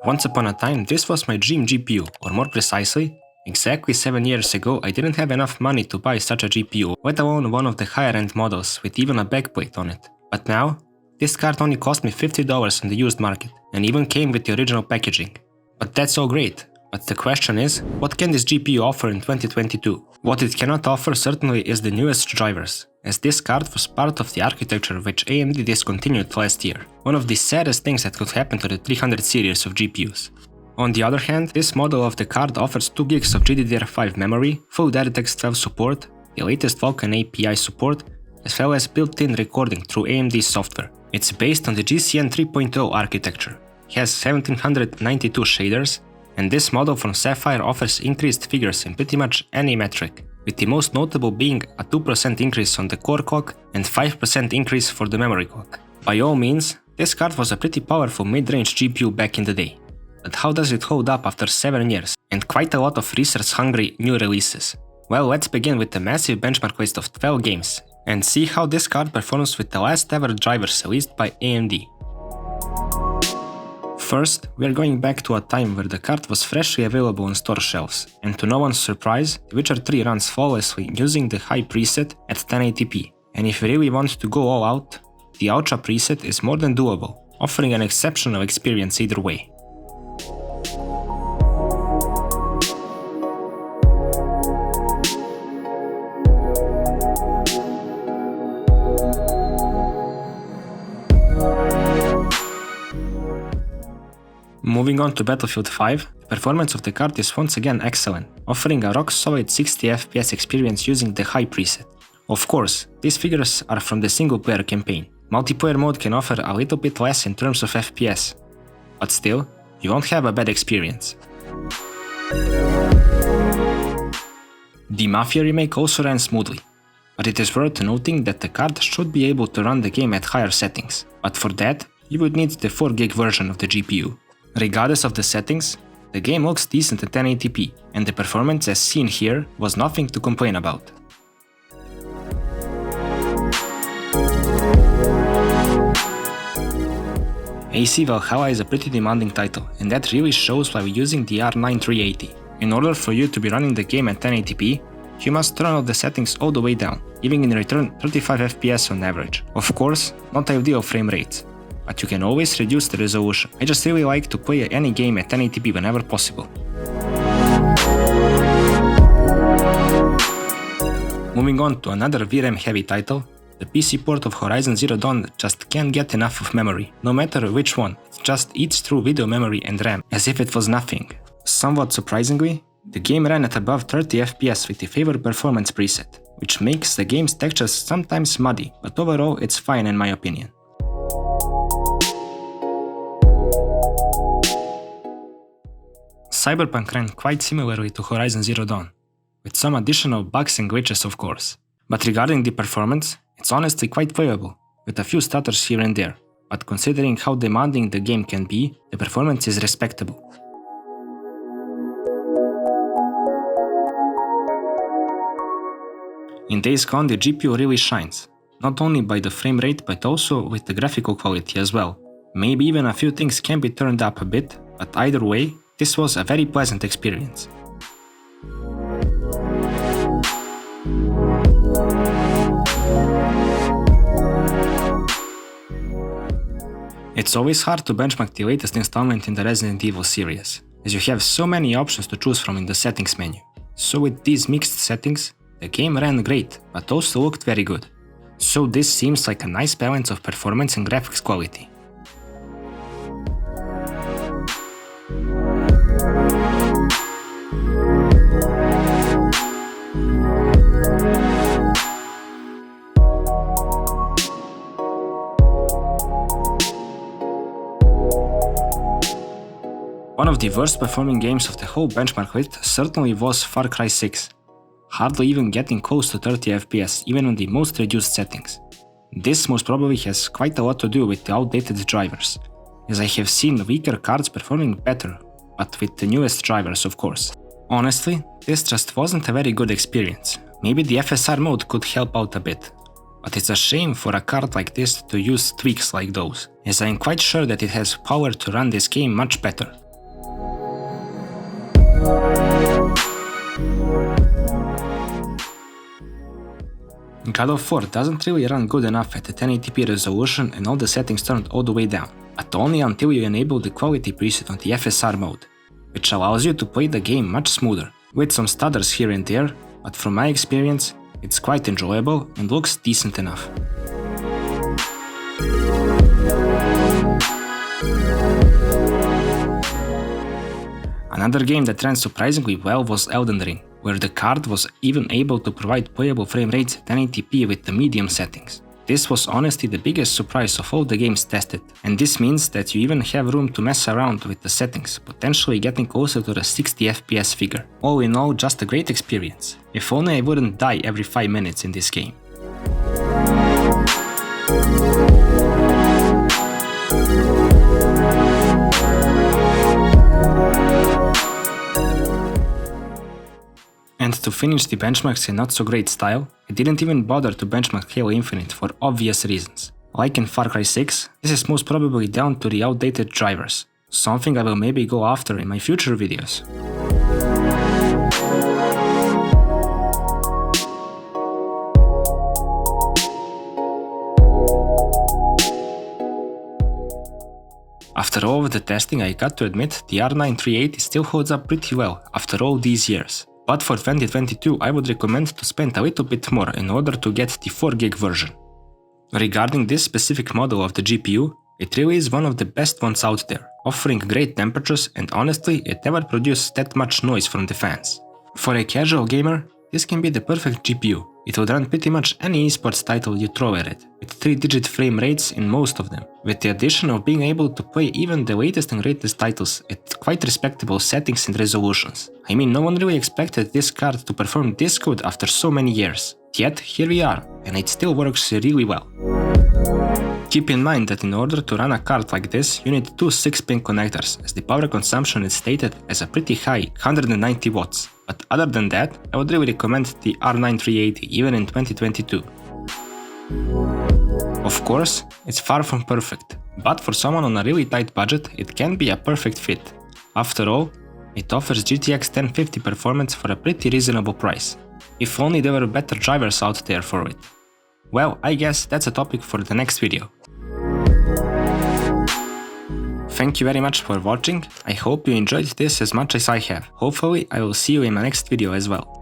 Once upon a time, this was my dream GPU, or more precisely, exactly 7 years ago I didn't have enough money to buy such a GPU, let alone one of the higher end models with even a backplate on it. But now, this card only cost me $50 in the used market, and even came with the original packaging. But that's all great. But the question is, what can this GPU offer in 2022? What it cannot offer certainly is the newest drivers, as this card was part of the architecture which AMD discontinued last year. One of the saddest things that could happen to the 300 series of GPUs. On the other hand, this model of the card offers 2 GB of GDDR5 memory, full DirectX 12 support, the latest Vulkan API support, as well as built-in recording through AMD software. It's based on the GCN 3.0 architecture, has 1792 shaders, and this model from Sapphire offers increased figures in pretty much any metric, with the most notable being a 2% increase on the core clock and 5% increase for the memory clock. By all means, this card was a pretty powerful mid-range GPU back in the day. But how does it hold up after 7 years, and quite a lot of research-hungry new releases? Well, let's begin with the massive benchmark list of 12 games, and see how this card performs with the last ever drivers released by AMD. First, we are going back to a time where the card was freshly available on store shelves, and to no one's surprise, The Witcher 3 runs flawlessly using the high preset at 1080p, and if you really want to go all out, the Ultra preset is more than doable, offering an exceptional experience either way. Moving on to Battlefield 5, the performance of the card is once again excellent, offering a rock-solid 60 FPS experience using the high preset. Of course, these figures are from the single-player campaign. Multiplayer mode can offer a little bit less in terms of FPS, but still, you won't have a bad experience. The Mafia Remake also ran smoothly, but it is worth noting that the card should be able to run the game at higher settings, but for that, you would need the 4 GB version of the GPU. Regardless of the settings, the game looks decent at 1080p, and the performance as seen here was nothing to complain about. AC Valhalla is a pretty demanding title, and that really shows while using the R9 380. In order for you to be running the game at 1080p, you must turn all the settings all the way down, giving in return 35 FPS on average. Of course, not ideal frame rates, but you can always reduce the resolution. I just really like to play any game at 1080p whenever possible. Moving on to another VRAM heavy title, the PC port of Horizon Zero Dawn just can't get enough of memory. No matter which one, it just eats through video memory and RAM, as if it was nothing. Somewhat surprisingly, the game ran at above 30 FPS with the favored performance preset, which makes the game's textures sometimes muddy, but overall it's fine in my opinion. Cyberpunk ran quite similarly to Horizon Zero Dawn, with some additional bugs and glitches of course. But regarding the performance, it's honestly quite playable, with a few stutters here and there, but considering how demanding the game can be, the performance is respectable. In Days Gone, the GPU really shines, not only by the frame rate but also with the graphical quality as well. Maybe even a few things can be turned up a bit, but either way, this was a very pleasant experience. It's always hard to benchmark the latest installment in the Resident Evil series, as you have so many options to choose from in the settings menu. So with these mixed settings, the game ran great, but also looked very good. So this seems like a nice balance of performance and graphics quality. One of the worst performing games of the whole benchmark list certainly was Far Cry 6, hardly even getting close to 30 FPS even on the most reduced settings. This most probably has quite a lot to do with the outdated drivers, as I have seen weaker cards performing better, but with the newest drivers of course. Honestly, this just wasn't a very good experience. Maybe the FSR mode could help out a bit. But it's a shame for a card like this to use tweaks like those, as I am quite sure that it has power to run this game much better. God of War doesn't really run good enough at the 1080p resolution and all the settings turned all the way down, but only until you enable the quality preset on the FSR mode, which allows you to play the game much smoother, with some stutters here and there, but from my experience, it's quite enjoyable and looks decent enough. Another game that ran surprisingly well was Elden Ring, where the card was even able to provide playable frame rates at 1080p with the medium settings. This was honestly the biggest surprise of all the games tested, and this means that you even have room to mess around with the settings, potentially getting closer to the 60 FPS figure. All in all, just a great experience. If only I wouldn't die every 5 minutes in this game. And to finish the benchmarks in not so great style, I didn't even bother to benchmark Halo Infinite for obvious reasons. Like in Far Cry 6, this is most probably down to the outdated drivers, something I will maybe go after in my future videos. After all of the testing, I got to admit the R9 380 still holds up pretty well after all these years. But for 2022, I would recommend to spend a little bit more in order to get the 4GB version. Regarding this specific model of the GPU, it really is one of the best ones out there, offering great temperatures, and honestly, it never produced that much noise from the fans. For a casual gamer, this can be the perfect GPU. It would run pretty much any esports title you throw at it, with 3-digit frame rates in most of them, with the addition of being able to play even the latest and greatest titles at quite respectable settings and resolutions. I mean, no one really expected this card to perform this good after so many years. Yet, here we are, and it still works really well. Keep in mind that in order to run a card like this, you need two 6-pin connectors, as the power consumption is stated as a pretty high 190 watts. But other than that, I would really recommend the R9 380 even in 2022. Of course, it's far from perfect, but for someone on a really tight budget, it can be a perfect fit. After all, it offers GTX 1050 performance for a pretty reasonable price. If only there were better drivers out there for it. Well, I guess that's a topic for the next video. Thank you very much for watching. I hope you enjoyed this as much as I have. Hopefully, I will see you in my next video as well.